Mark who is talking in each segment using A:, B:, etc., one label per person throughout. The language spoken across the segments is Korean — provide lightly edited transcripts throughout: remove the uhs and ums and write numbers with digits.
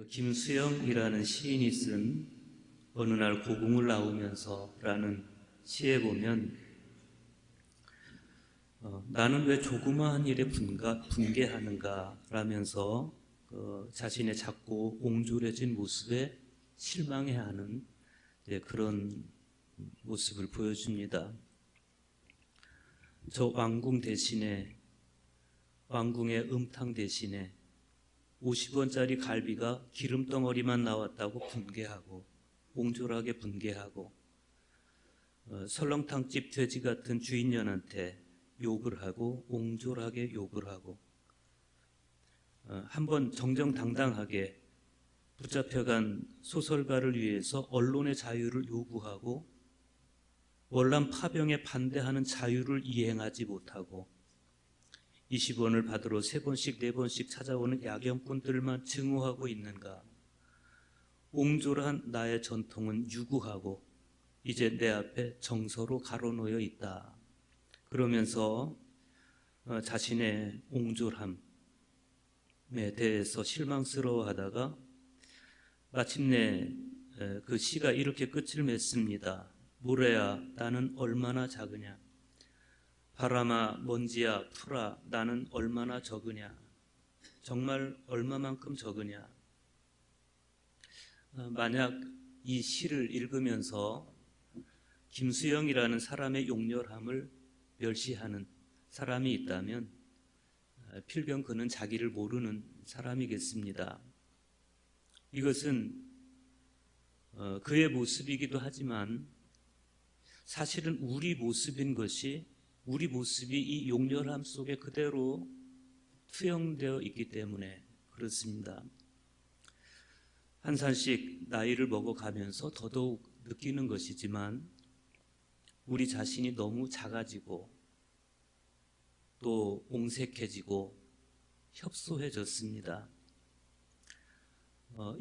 A: 김수영이라는 시인이 쓴 어느 날 고궁을 나오면서라는 시에 보면 나는 왜 조그마한 일에 분개하는가 라면서 자신의 작고 옹졸해진 모습에 실망해하는 그런 모습을 보여줍니다. 저 왕궁 대신에, 왕궁의 음탕 대신에 50원짜리 갈비가 기름덩어리만 나왔다고 분개하고, 옹졸하게 분개하고, 설렁탕집 돼지 같은 주인년한테 욕을 하고, 옹졸하게 욕을 하고, 한번 정정당당하게 붙잡혀간 소설가를 위해서 언론의 자유를 요구하고, 월남 파병에 반대하는 자유를 이행하지 못하고, 20원을 받으러 3번씩 4번씩 찾아오는 야경꾼들만 증오하고 있는가? 옹졸한 나의 전통은 유구하고 이제 내 앞에 정서로 가로놓여 있다. 그러면서 자신의 옹졸함에 대해서 실망스러워하다가 마침내 그 시가 이렇게 끝을 맺습니다. 모래야 나는 얼마나 작으냐, 바람아 먼지야 풀아 나는 얼마나 적으냐, 정말 얼마만큼 적으냐. 만약 이 시를 읽으면서 김수영이라는 사람의 용렬함을 멸시하는 사람이 있다면 필경 그는 자기를 모르는 사람이겠습니다. 이것은 그의 모습이기도 하지만 사실은 우리 모습인 것이, 우리 모습이 이 용렬함 속에 그대로 투영되어 있기 때문에 그렇습니다. 한 살씩 나이를 먹어가면서 더더욱 느끼는 것이지만 우리 자신이 너무 작아지고 또 옹색해지고 협소해졌습니다.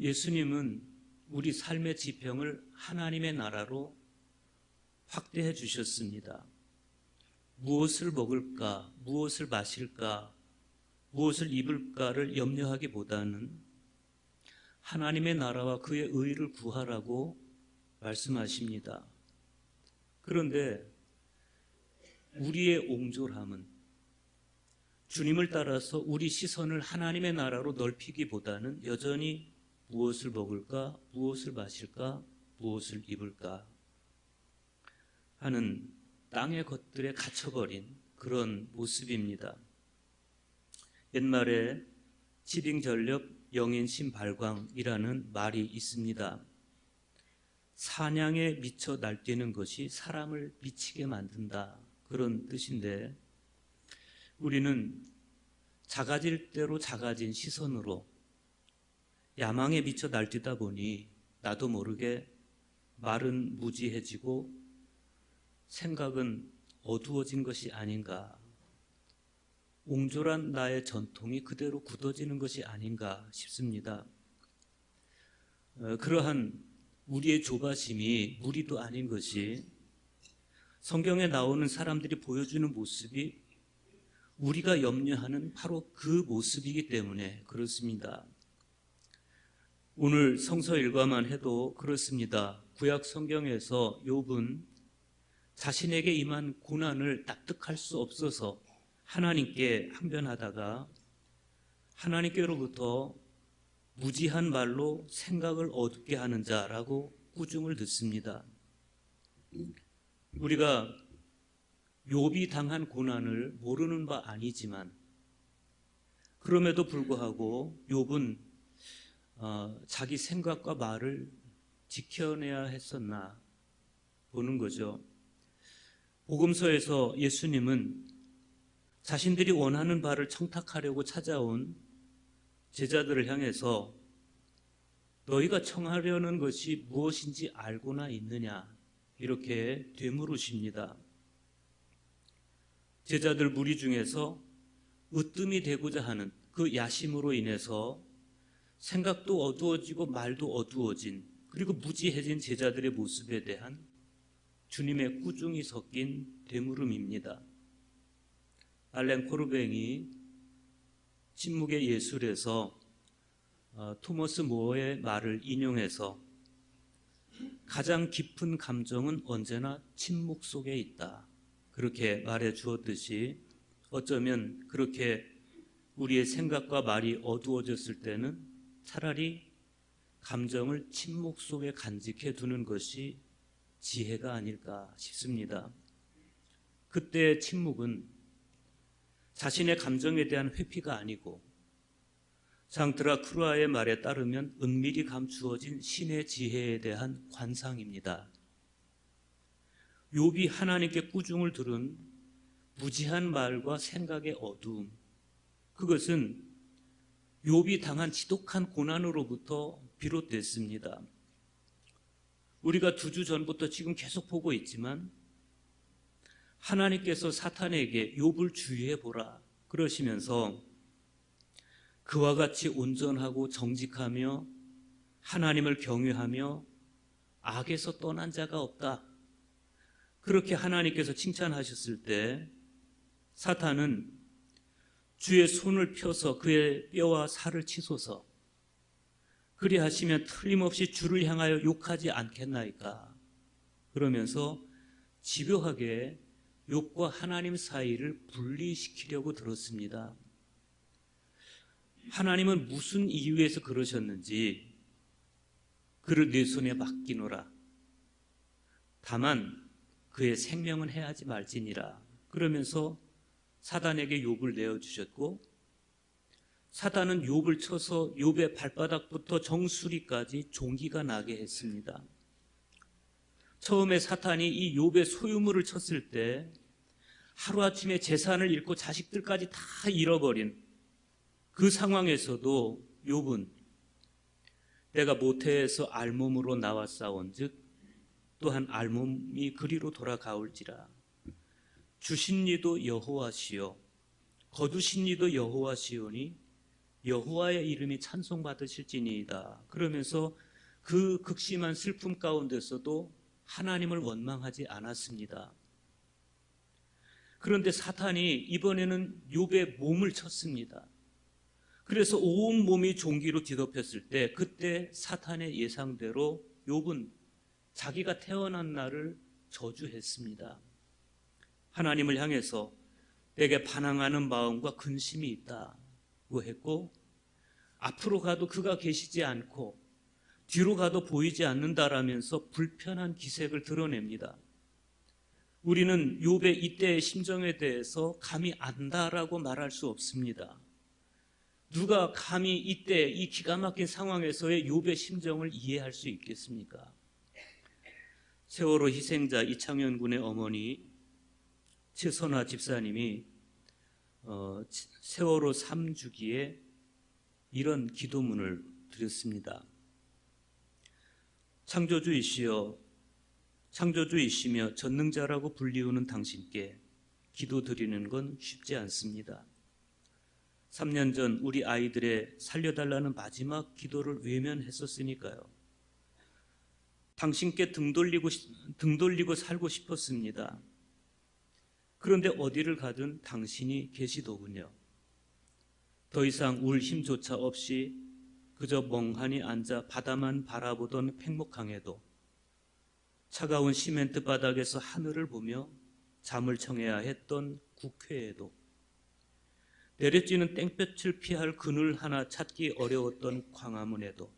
A: 예수님은 우리 삶의 지평을 하나님의 나라로 확대해 주셨습니다. 무엇을 먹을까, 무엇을 마실까, 무엇을 입을까를 염려하기보다는 하나님의 나라와 그의 의를 구하라고 말씀하십니다. 그런데 우리의 옹졸함은 주님을 따라서 우리 시선을 하나님의 나라로 넓히기보다는 여전히 무엇을 먹을까, 무엇을 마실까, 무엇을 입을까 하는 땅의 것들에 갇혀버린 그런 모습입니다. 옛말에 치빙전력 영인신발광이라는 말이 있습니다. 사냥에 미쳐 날뛰는 것이 사람을 미치게 만든다, 그런 뜻인데 우리는 작아질 대로 작아진 시선으로 야망에 미쳐 날뛰다 보니 나도 모르게 말은 무지해지고 생각은 어두워진 것이 아닌가, 옹졸한 나의 전통이 그대로 굳어지는 것이 아닌가 싶습니다. 그러한 우리의 조바심이 무리도 아닌 것이 성경에 나오는 사람들이 보여주는 모습이 우리가 염려하는 바로 그 모습이기 때문에 그렇습니다. 오늘 성서 일과만 해도 그렇습니다. 구약 성경에서 욥은 자신에게 임한 고난을 납득할 수 없어서 하나님께 항변하다가 하나님께로부터 무지한 말로 생각을 어둡게 하는 자라고 꾸중을 듣습니다. 우리가 욥이 당한 고난을 모르는 바 아니지만 그럼에도 불구하고 욥은 자기 생각과 말을 지켜내야 했었나 보는 거죠. 복음서에서 예수님은 자신들이 원하는 바를 청탁하려고 찾아온 제자들을 향해서 너희가 청하려는 것이 무엇인지 알고나 있느냐, 이렇게 되물으십니다. 제자들 무리 중에서 으뜸이 되고자 하는 그 야심으로 인해서 생각도 어두워지고 말도 어두워진, 그리고 무지해진 제자들의 모습에 대한 주님의 꾸중이 섞인 되물음입니다. 알렌 코르뱅이 침묵의 예술에서 토머스 모어의 말을 인용해서 가장 깊은 감정은 언제나 침묵 속에 있다, 그렇게 말해 주었듯이, 어쩌면 그렇게 우리의 생각과 말이 어두워졌을 때는 차라리 감정을 침묵 속에 간직해 두는 것이 지혜가 아닐까 싶습니다. 그때의 침묵은 자신의 감정에 대한 회피가 아니고 장 드라큘라의 말에 따르면 은밀히 감추어진 신의 지혜에 대한 관상입니다. 욥이 하나님께 꾸중을 들은 무지한 말과 생각의 어두움, 그것은 욥이 당한 지독한 고난으로부터 비롯됐습니다. 우리가 2주 전부터 지금 계속 보고 있지만 하나님께서 사탄에게 욥을 주의해 보라 그러시면서 그와 같이 온전하고 정직하며 하나님을 경외하며 악에서 떠난 자가 없다, 그렇게 하나님께서 칭찬하셨을 때 사탄은 주의 손을 펴서 그의 뼈와 살을 치소서, 그리하시면 틀림없이 주를 향하여 욕하지 않겠나이까, 그러면서 집요하게 욥과 하나님 사이를 분리시키려고 들었습니다. 하나님은 무슨 이유에서 그러셨는지 그를 내 손에 맡기노라, 다만 그의 생명은 해하지 말지니라, 그러면서 사단에게 욥을 내어주셨고, 사단은 욥을 쳐서 욥의 발바닥부터 정수리까지 종기가 나게 했습니다. 처음에 사탄이 이 욥의 소유물을 쳤을 때 하루아침에 재산을 잃고 자식들까지 다 잃어버린 그 상황에서도 욥은 내가 모태에서 알몸으로 나왔사온즉 또한 알몸이 그리로 돌아가올지라, 주신 이도 여호와시요 거두신 이도 여호와시오니 여호와의 이름이 찬송받으실지니이다, 그러면서 그 극심한 슬픔 가운데서도 하나님을 원망하지 않았습니다. 그런데 사탄이 이번에는 욥의 몸을 쳤습니다. 그래서 온 몸이 종기로 뒤덮였을 때 그때 사탄의 예상대로 욥은 자기가 태어난 날을 저주했습니다. 하나님을 향해서 내게 반항하는 마음과 근심이 있다고 했고, 앞으로 가도 그가 계시지 않고 뒤로 가도 보이지 않는다라면서 불편한 기색을 드러냅니다. 우리는 욥의 이때의 심정에 대해서 감히 안다라고 말할 수 없습니다. 누가 감히 이때 이 기가 막힌 상황에서의 욥의 심정을 이해할 수 있겠습니까? 세월호 희생자 이창현 군의 어머니 최선화 집사님이 세월호 3주기에 이런 기도문을 드렸습니다. 창조주이시며 전능자라고 불리우는 당신께 기도드리는 건 쉽지 않습니다. 3년 전 우리 아이들의 살려달라는 마지막 기도를 외면했었으니까요. 당신께 등 돌리고 살고 싶었습니다. 그런데 어디를 가든 당신이 계시더군요. 더 이상 울 힘조차 없이 그저 멍하니 앉아 바다만 바라보던 팽목항에도, 차가운 시멘트 바닥에서 하늘을 보며 잠을 청해야 했던 국회에도, 내려지는 땡볕을 피할 그늘 하나 찾기 어려웠던 광화문에도,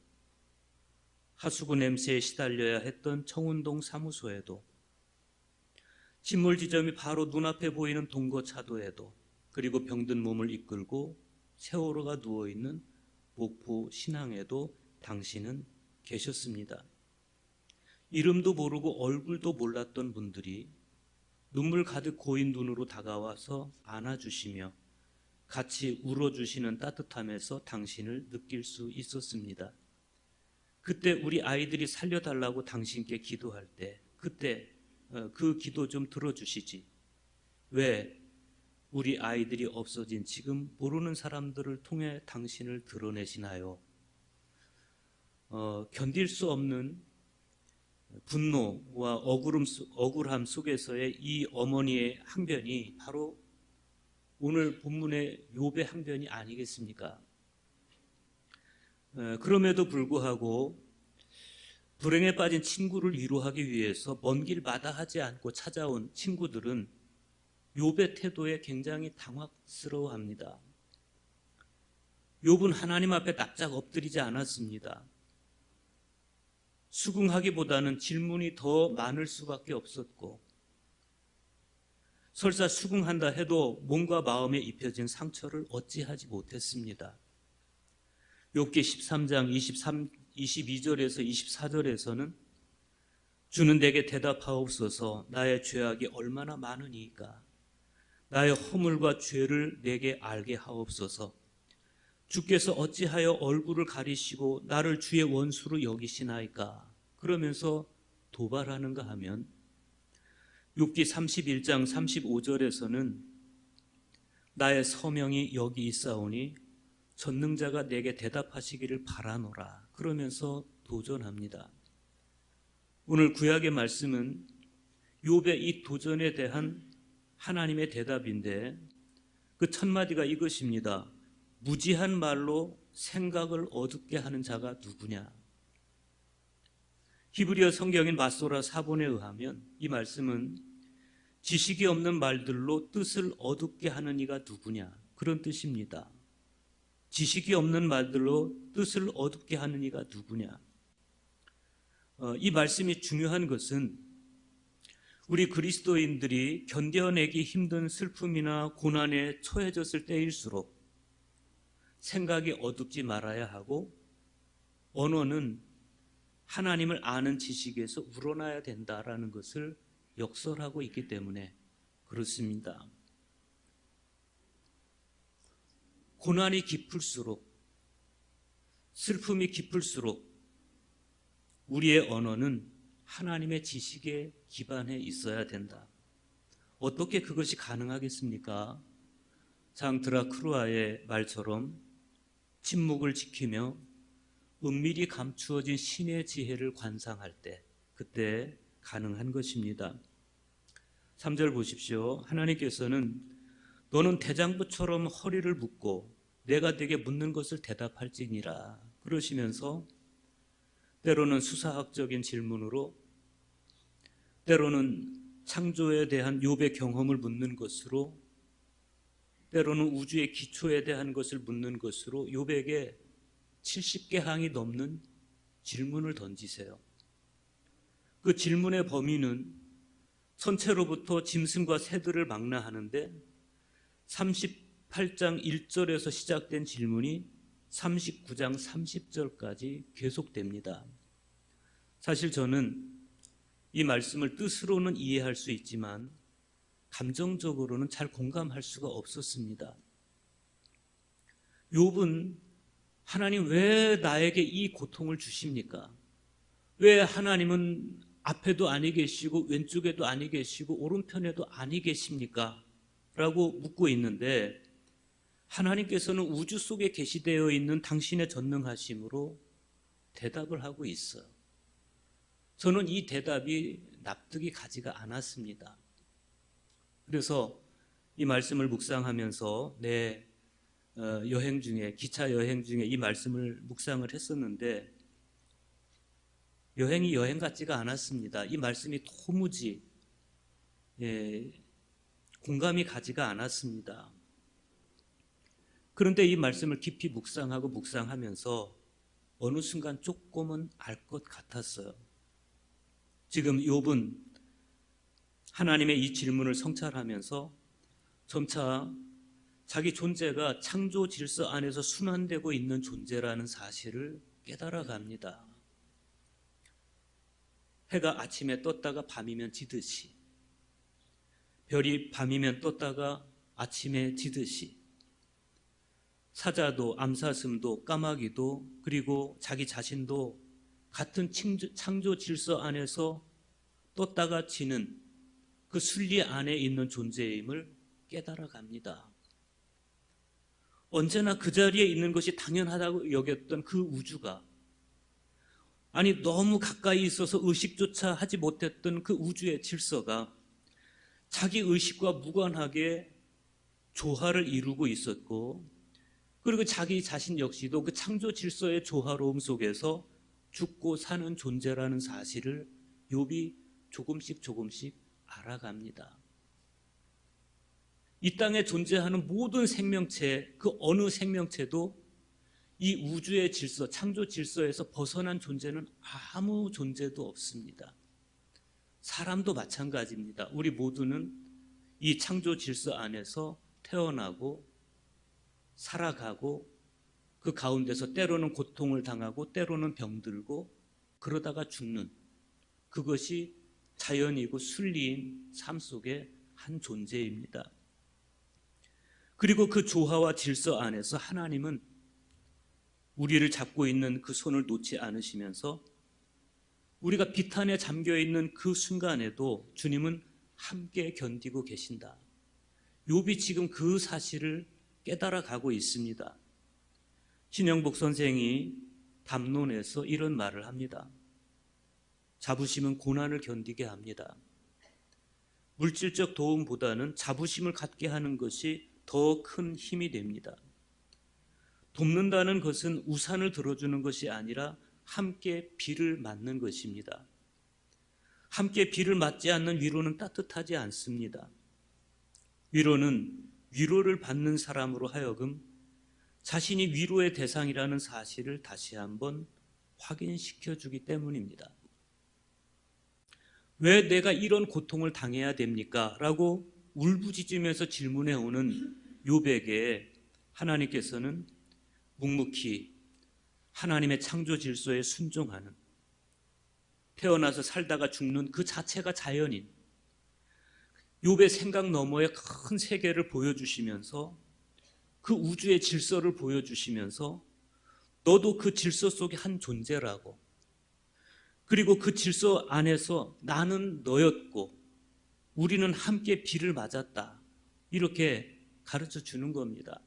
A: 하수구 냄새에 시달려야 했던 청운동 사무소에도, 침몰 지점이 바로 눈앞에 보이는 동거차도에도, 그리고 병든 몸을 이끌고 세월호가 누워있는 목포 신항에도 당신은 계셨습니다. 이름도 모르고 얼굴도 몰랐던 분들이 눈물 가득 고인 눈으로 다가와서 안아주시며 같이 울어주시는 따뜻함에서 당신을 느낄 수 있었습니다. 그때 우리 아이들이 살려달라고 당신께 기도할 때 그때 그 기도 좀 들어주시지. 왜 우리 아이들이 없어진 지금 모르는 사람들을 통해 당신을 드러내시나요? 견딜 수 없는 분노와 억울함 속에서의 이 어머니의 항변이 바로 오늘 본문의 욥의 항변이 아니겠습니까? 그럼에도 불구하고 불행에 빠진 친구를 위로하기 위해서 먼 길 마다하지 않고 찾아온 친구들은 욥의 태도에 굉장히 당황스러워합니다. 욥은 하나님 앞에 납작 엎드리지 않았습니다. 수긍하기보다는 질문이 더 많을 수밖에 없었고, 설사 수긍한다 해도 몸과 마음에 입혀진 상처를 어찌하지 못했습니다. 욥기 13장 22절에서 24절에서는 주는 내게 대답하옵소서. 나의 죄악이 얼마나 많으니까 나의 허물과 죄를 내게 알게 하옵소서. 주께서 어찌하여 얼굴을 가리시고 나를 주의 원수로 여기시나이까. 그러면서 도발하는가 하면 욥기 31장 35절에서는 나의 서명이 여기 있사오니 전능자가 내게 대답하시기를 바라노라. 그러면서 도전합니다. 오늘 구약의 말씀은 욥의 이 도전에 대한 하나님의 대답인데 그 첫 마디가 이것입니다. 무지한 말로 생각을 어둡게 하는 자가 누구냐. 히브리어 성경인 마소라 사본에 의하면 이 말씀은 지식이 없는 말들로 뜻을 어둡게 하는 이가 누구냐, 그런 뜻입니다. 지식이 없는 말들로 뜻을 어둡게 하는 이가 누구냐. 이 말씀이 중요한 것은 우리 그리스도인들이 견뎌내기 힘든 슬픔이나 고난에 처해졌을 때일수록 생각이 어둡지 말아야 하고 언어는 하나님을 아는 지식에서 우러나야 된다라는 것을 역설하고 있기 때문에 그렇습니다. 고난이 깊을수록, 슬픔이 깊을수록 우리의 언어는 하나님의 지식에 기반해 있어야 된다. 어떻게 그것이 가능하겠습니까? 장 드라크루아의 말처럼 침묵을 지키며 은밀히 감추어진 신의 지혜를 관상할 때, 그때 가능한 것입니다. 3절 보십시오. 하나님께서는 너는 대장부처럼 허리를 묶고 내가 네게 묻는 것을 대답할지니라 그러시면서 때로는 수사학적인 질문으로, 때로는 창조에 대한 욥의 경험을 묻는 것으로, 때로는 우주의 기초에 대한 것을 묻는 것으로 욥에게 70개 항이 넘는 질문을 던지세요. 그 질문의 범위는 천체로부터 짐승과 새들을 망라하는데 38장 1절에서 시작된 질문이 39장 30절까지 계속됩니다. 사실 저는 이 말씀을 뜻으로는 이해할 수 있지만 감정적으로는 잘 공감할 수가 없었습니다. 욥은 하나님 왜 나에게 이 고통을 주십니까? 왜 하나님은 앞에도 아니 계시고 왼쪽에도 아니 계시고 오른편에도 아니 계십니까? 라고 묻고 있는데 하나님께서는 우주 속에 계시되어 있는 당신의 전능하심으로 대답을 하고 있어요. 저는 이 대답이 납득이 가지가 않았습니다. 그래서 이 말씀을 묵상하면서 내 여행 중에, 기차 여행 중에 이 말씀을 묵상을 했었는데 여행이 여행 같지가 않았습니다. 이 말씀이 도무지 공감이 가지가 않았습니다. 그런데 이 말씀을 깊이 묵상하면서 어느 순간 조금은 알 것 같았어요. 지금 욥은 하나님의 이 질문을 성찰하면서 점차 자기 존재가 창조 질서 안에서 순환되고 있는 존재라는 사실을 깨달아갑니다. 해가 아침에 떴다가 밤이면 지듯이, 별이 밤이면 떴다가 아침에 지듯이, 사자도 암사슴도 까마귀도 그리고 자기 자신도 같은 창조 질서 안에서 떴다가 지는 그 순리 안에 있는 존재임을 깨달아갑니다. 언제나 그 자리에 있는 것이 당연하다고 여겼던 그 우주가, 아니 너무 가까이 있어서 의식조차 하지 못했던 그 우주의 질서가 자기 의식과 무관하게 조화를 이루고 있었고 그리고 자기 자신 역시도 그 창조 질서의 조화로움 속에서 죽고 사는 존재라는 사실을 욥이 조금씩 알아갑니다. 이 땅에 존재하는 모든 생명체, 그 어느 생명체도 이 우주의 질서, 창조 질서에서 벗어난 존재는 아무 존재도 없습니다. 사람도 마찬가지입니다. 우리 모두는 이 창조 질서 안에서 태어나고 살아가고 그 가운데서 때로는 고통을 당하고 때로는 병들고 그러다가 죽는, 그것이 자연이고 순리인 삶 속의 한 존재입니다. 그리고 그 조화와 질서 안에서 하나님은 우리를 잡고 있는 그 손을 놓지 않으시면서 우리가 비탄에 잠겨있는 그 순간에도 주님은 함께 견디고 계신다. 욥이 지금 그 사실을 깨달아 가고 있습니다. 신영복 선생이 담론에서 이런 말을 합니다. 자부심은 고난을 견디게 합니다. 물질적 도움보다는 자부심을 갖게 하는 것이 더 큰 힘이 됩니다. 돕는다는 것은 우산을 들어주는 것이 아니라 함께 비를 맞는 것입니다. 함께 비를 맞지 않는 위로는 따뜻하지 않습니다. 위로는 위로를 받는 사람으로 하여금 자신이 위로의 대상이라는 사실을 다시 한번 확인시켜주기 때문입니다. 왜 내가 이런 고통을 당해야 됩니까? 라고 울부짖으면서 질문해 오는 욥에게 하나님께서는 묵묵히 하나님의 창조 질서에 순종하는, 태어나서 살다가 죽는 그 자체가 자연인 욥의 생각 너머의 큰 세계를 보여주시면서 그 우주의 질서를 보여주시면서 너도 그 질서 속의 한 존재라고, 그리고 그 질서 안에서 나는 너였고 우리는 함께 비를 맞았다, 이렇게 가르쳐 주는 겁니다.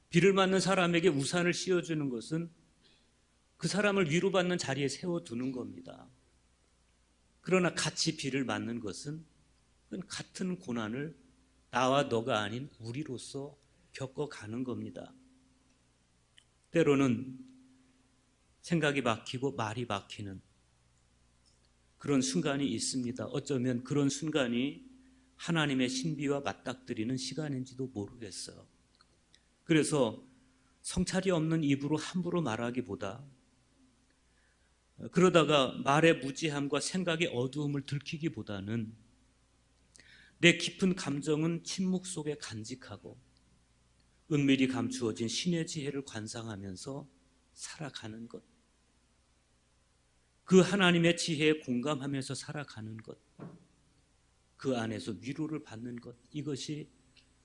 A: 비를 맞는 사람에게 우산을 씌워주는 것은 그 사람을 위로받는 자리에 세워두는 겁니다. 그러나 같이 비를 맞는 것은 같은 고난을 나와 너가 아닌 우리로서 겪어가는 겁니다. 때로는 생각이 막히고 말이 막히는 그런 순간이 있습니다. 어쩌면 그런 순간이 하나님의 신비와 맞닥뜨리는 시간인지도 모르겠어요. 그래서 성찰이 없는 입으로 함부로 말하기보다, 그러다가 말의 무지함과 생각의 어두움을 들키기보다는 내 깊은 감정은 침묵 속에 간직하고 은밀히 감추어진 신의 지혜를 관상하면서 살아가는 것, 그 하나님의 지혜에 공감하면서 살아가는 것, 그 안에서 위로를 받는 것, 이것이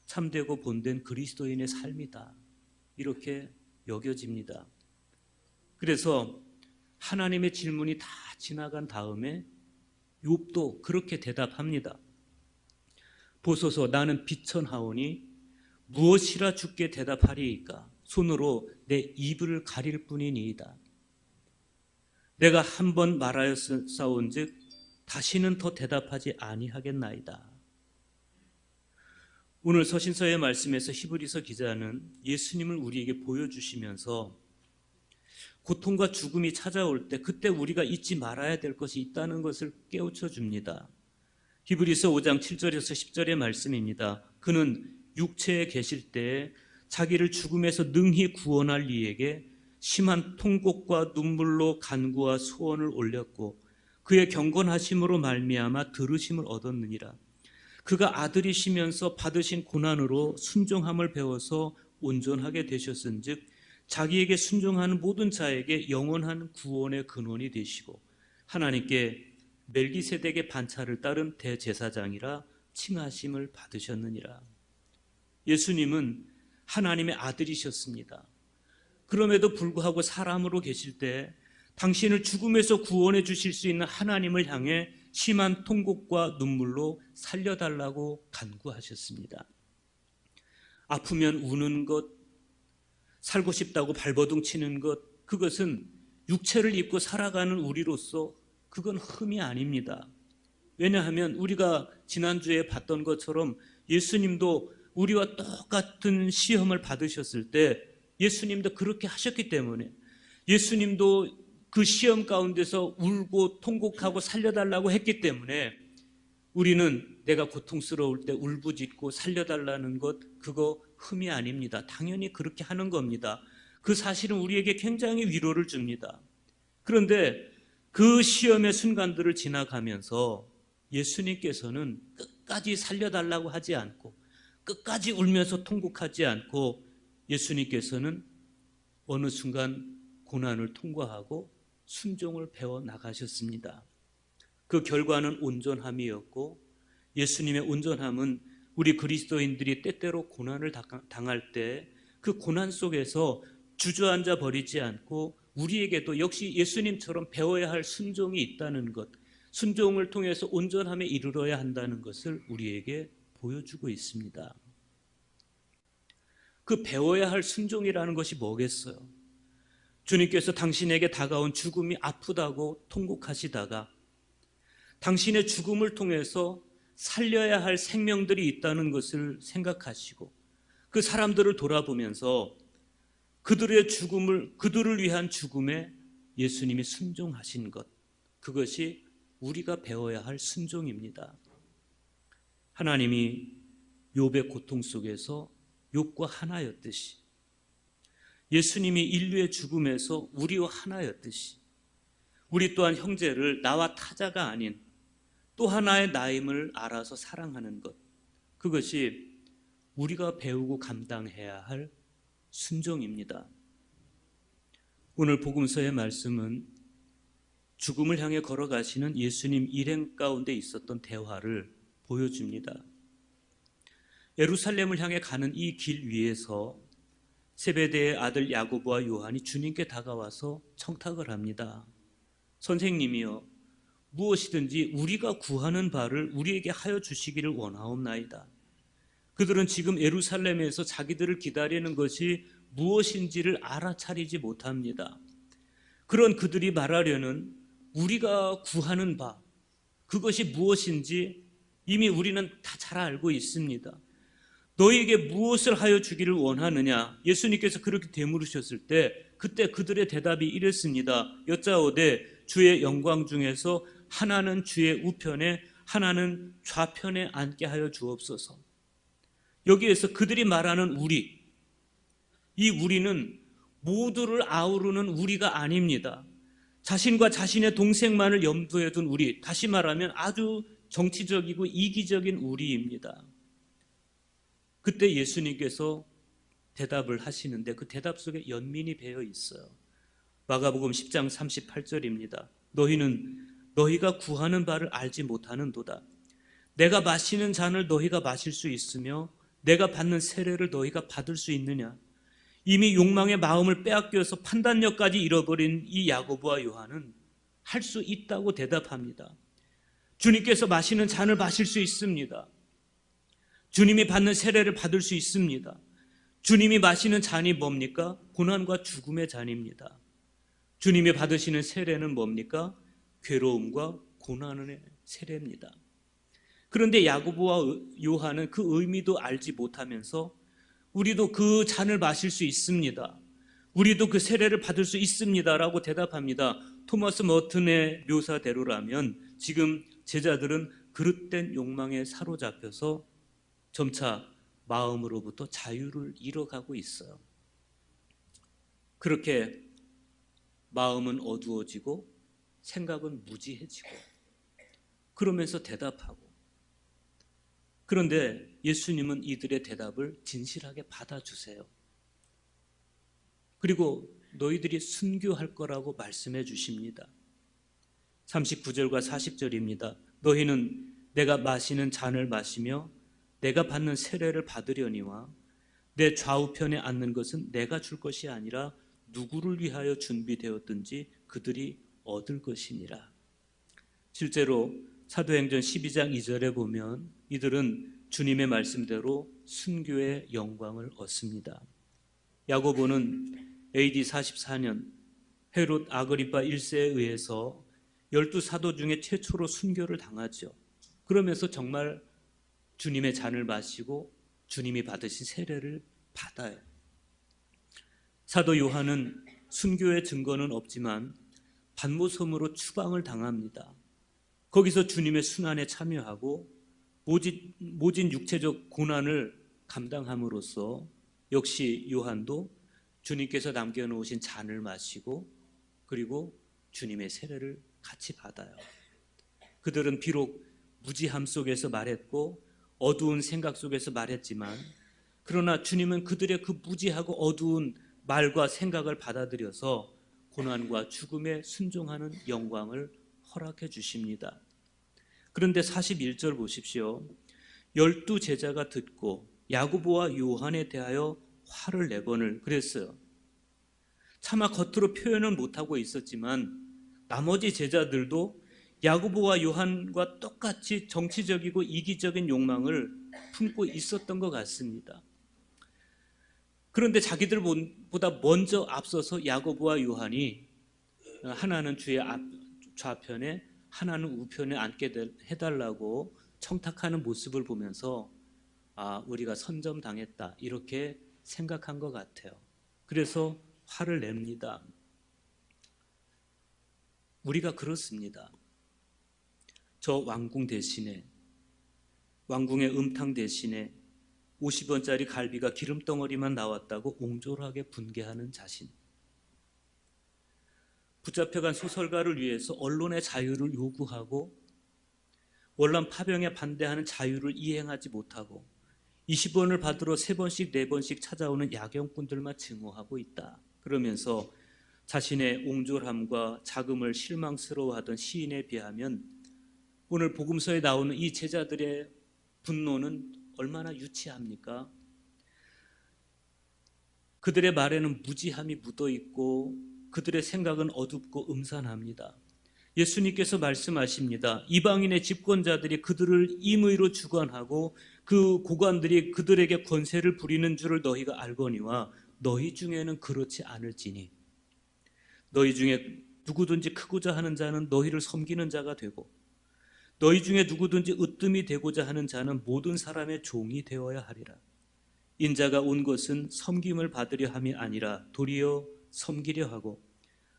A: 참되고 본된 그리스도인의 삶이다, 이렇게 여겨집니다. 그래서 하나님의 질문이 다 지나간 다음에 욥도 그렇게 대답합니다. 보소서, 나는 비천하오니 무엇이라 주께 대답하리이까? 손으로 내 입을 가릴 뿐이니이다. 내가 한 번 말하였사온즉 다시는 더 대답하지 아니하겠나이다. 오늘 서신서의 말씀에서 히브리서 기자는 예수님을 우리에게 보여주시면서 고통과 죽음이 찾아올 때 그때 우리가 잊지 말아야 될 것이 있다는 것을 깨우쳐 줍니다. 히브리서 5장 7절에서 10절의 말씀입니다. 그는 육체에 계실 때에 자기를 죽음에서 능히 구원할 이에게 심한 통곡과 눈물로 간구와 소원을 올렸고 그의 경건하심으로 말미암아 들으심을 얻었느니라. 그가 아들이시면서 받으신 고난으로 순종함을 배워서 온전하게 되셨은즉 자기에게 순종하는 모든 자에게 영원한 구원의 근원이 되시고 하나님께 멜기세덱의 반차를 따른 대제사장이라 칭하심을 받으셨느니라. 예수님은 하나님의 아들이셨습니다. 그럼에도 불구하고 사람으로 계실 때 당신을 죽음에서 구원해 주실 수 있는 하나님을 향해 심한 통곡과 눈물로 살려달라고 간구하셨습니다. 아프면 우는 것, 살고 싶다고 발버둥 치는 것, 그것은 육체를 입고 살아가는 우리로서 그건 흠이 아닙니다. 왜냐하면 우리가 지난주에 봤던 것처럼 예수님도 우리와 똑같은 시험을 받으셨을 때 예수님도 그렇게 하셨기 때문에, 예수님도 그 시험 가운데서 울고 통곡하고 살려달라고 했기 때문에 우리는 내가 고통스러울 때 울부짖고 살려달라는 것, 그거 흠이 아닙니다. 당연히 그렇게 하는 겁니다. 그 사실은 우리에게 굉장히 위로를 줍니다. 그런데 그 시험의 순간들을 지나가면서 예수님께서는 끝까지 살려달라고 하지 않고, 끝까지 울면서 통곡하지 않고, 예수님께서는 어느 순간 고난을 통과하고 순종을 배워 나가셨습니다. 그 결과는 온전함이었고, 예수님의 온전함은 우리 그리스도인들이 때때로 고난을 당할 때 그 고난 속에서 주저앉아 버리지 않고 우리에게도 역시 예수님처럼 배워야 할 순종이 있다는 것, 순종을 통해서 온전함에 이르러야 한다는 것을 우리에게 보여주고 있습니다. 그 배워야 할 순종이라는 것이 뭐겠어요? 주님께서 당신에게 다가온 죽음이 아프다고 통곡하시다가 당신의 죽음을 통해서 살려야 할 생명들이 있다는 것을 생각하시고 그 사람들을 돌아보면서 그들을 위한 죽음에 예수님이 순종하신 것, 그것이 우리가 배워야 할 순종입니다. 하나님이 욥의 고통 속에서 욥과 하나였듯이, 예수님이 인류의 죽음에서 우리와 하나였듯이, 우리 또한 형제를 나와 타자가 아닌 또 하나의 나임을 알아서 사랑하는 것, 그것이 우리가 배우고 감당해야 할 순종입니다. 오늘 복음서의 말씀은 죽음을 향해 걸어가시는 예수님 일행 가운데 있었던 대화를 보여줍니다. 예루살렘을 향해 가는 이 길 위에서 세베대의 아들 야고보와 요한이 주님께 다가와서 청탁을 합니다. 선생님이여, 무엇이든지 우리가 구하는 바를 우리에게 하여 주시기를 원하옵나이다. 그들은 지금 예루살렘에서 자기들을 기다리는 것이 무엇인지를 알아차리지 못합니다. 그런 그들이 말하려는 우리가 구하는 바, 그것이 무엇인지 이미 우리는 다 잘 알고 있습니다. 너희에게 무엇을 하여 주기를 원하느냐? 예수님께서 그렇게 되물으셨을 때 그때 그들의 대답이 이랬습니다. 여짜오되 주의 영광 중에서 하나는 주의 우편에 하나는 좌편에 앉게 하여 주옵소서. 여기에서 그들이 말하는 우리, 이 우리는 모두를 아우르는 우리가 아닙니다. 자신과 자신의 동생만을 염두에 둔 우리, 다시 말하면 아주 정치적이고 이기적인 우리입니다. 그때 예수님께서 대답을 하시는데 그 대답 속에 연민이 배어 있어요. 마가복음 10장 38절입니다. 너희는 너희가 구하는 바를 알지 못하는도다. 내가 마시는 잔을 너희가 마실 수 있으며 내가 받는 세례를 너희가 받을 수 있느냐? 이미 욕망의 마음을 빼앗겨서 판단력까지 잃어버린 이 야고보와 요한은 할 수 있다고 대답합니다. 주님께서 마시는 잔을 마실 수 있습니다. 주님이 받는 세례를 받을 수 있습니다. 주님이 마시는 잔이 뭡니까? 고난과 죽음의 잔입니다. 주님이 받으시는 세례는 뭡니까? 괴로움과 고난의 세례입니다. 그런데 야고보와 요한은 그 의미도 알지 못하면서 우리도 그 잔을 마실 수 있습니다. 우리도 그 세례를 받을 수 있습니다 라고 대답합니다. 토마스 머튼의 묘사대로라면 지금 제자들은 그릇된 욕망에 사로잡혀서 점차 마음으로부터 자유를 잃어가고 있어요. 그렇게 마음은 어두워지고 생각은 무지해지고 그러면서 대답하고, 그런데 예수님은 이들의 대답을 진실하게 받아주세요. 그리고 너희들이 순교할 거라고 말씀해 주십니다. 39절과 40절입니다. 너희는 내가 마시는 잔을 마시며 내가 받는 세례를 받으려니와 내 좌우편에 앉는 것은 내가 줄 것이 아니라 누구를 위하여 준비되었든지 그들이 얻을 것이니라. 실제로 사도행전 12장 2절에 보면 이들은 주님의 말씀대로 순교의 영광을 얻습니다. 야고보는 AD 44년 헤롯 아그리파 1세에 의해서 12사도 중에 최초로 순교를 당하죠. 그러면서 정말 주님의 잔을 마시고 주님이 받으신 세례를 받아요. 사도 요한은 순교의 증거는 없지만 반모섬으로 추방을 당합니다. 거기서 주님의 순환에 참여하고 모진 육체적 고난을 감당함으로써 역시 요한도 주님께서 남겨놓으신 잔을 마시고 그리고 주님의 세례를 같이 받아요. 그들은 비록 무지함 속에서 말했고 어두운 생각 속에서 말했지만 그러나 주님은 그들의 그 무지하고 어두운 말과 생각을 받아들여서 고난과 죽음에 순종하는 영광을 허락해 주십니다. 그런데 41절 보십시오. 12 제자가 듣고 야고보와 요한에 대하여 화를 내거늘 그랬어요. 차마 겉으로 표현은 못하고 있었지만 나머지 제자들도 야고보와 요한과 똑같이 정치적이고 이기적인 욕망을 품고 있었던 것 같습니다. 그런데 자기들보다 먼저 앞서서 야고보와 요한이 하나는 주의 좌편에 하나는 우편에 앉게 해달라고 청탁하는 모습을 보면서 우리가 선점당했다 이렇게 생각한 것 같아요. 그래서 화를 냅니다. 우리가 그렇습니다. 저 왕궁 대신에 왕궁의 음탕 대신에 50원짜리 갈비가 기름덩어리만 나왔다고 옹졸하게 분개하는 자신. 붙잡혀간 소설가를 위해서 언론의 자유를 요구하고 월남 파병에 반대하는 자유를 이행하지 못하고 20원을 받으러 3번씩 4번씩 찾아오는 야경꾼들만 증오하고 있다. 그러면서 자신의 옹졸함과 자금을 실망스러워하던 시인에 비하면 오늘 복음서에 나오는 이 제자들의 분노는 얼마나 유치합니까? 그들의 말에는 무지함이 묻어있고 그들의 생각은 어둡고 음산합니다. 예수님께서 말씀하십니다. 이방인의 집권자들이 그들을 임의로 주관하고 그 고관들이 그들에게 권세를 부리는 줄을 너희가 알거니와 너희 중에는 그렇지 않을지니 너희 중에 누구든지 크고자 하는 자는 너희를 섬기는 자가 되고 너희 중에 누구든지 으뜸이 되고자 하는 자는 모든 사람의 종이 되어야 하리라. 인자가 온 것은 섬김을 받으려 함이 아니라 도리어 섬기려 하고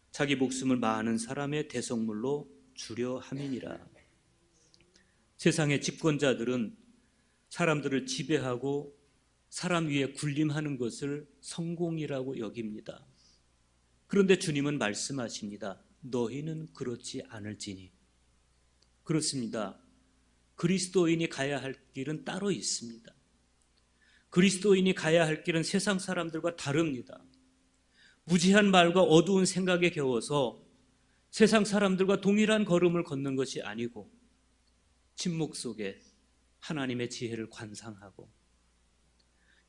A: 자기 목숨을 많은 사람의 대성물로 주려 함이니라. 세상의 집권자들은 사람들을 지배하고 사람 위에 군림하는 것을 성공이라고 여깁니다. 그런데 주님은 말씀하십니다. 너희는 그렇지 않을지니. 그렇습니다. 그리스도인이 가야 할 길은 따로 있습니다. 그리스도인이 가야 할 길은 세상 사람들과 다릅니다. 무지한 말과 어두운 생각에 겨워서 세상 사람들과 동일한 걸음을 걷는 것이 아니고 침묵 속에 하나님의 지혜를 관상하고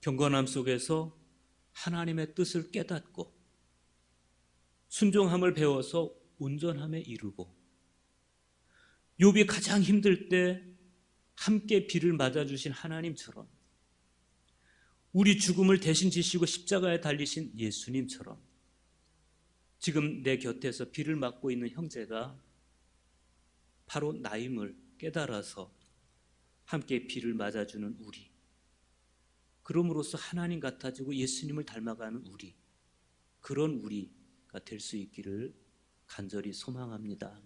A: 경건함 속에서 하나님의 뜻을 깨닫고 순종함을 배워서 온전함에 이르고 욥이 가장 힘들 때 함께 비를 맞아주신 하나님처럼 우리 죽음을 대신 지시고 십자가에 달리신 예수님처럼 지금 내 곁에서 비를 맞고 있는 형제가 바로 나임을 깨달아서 함께 비를 맞아주는 우리, 그럼으로써 하나님 같아지고 예수님을 닮아가는 우리, 그런 우리가 될 수 있기를 간절히 소망합니다.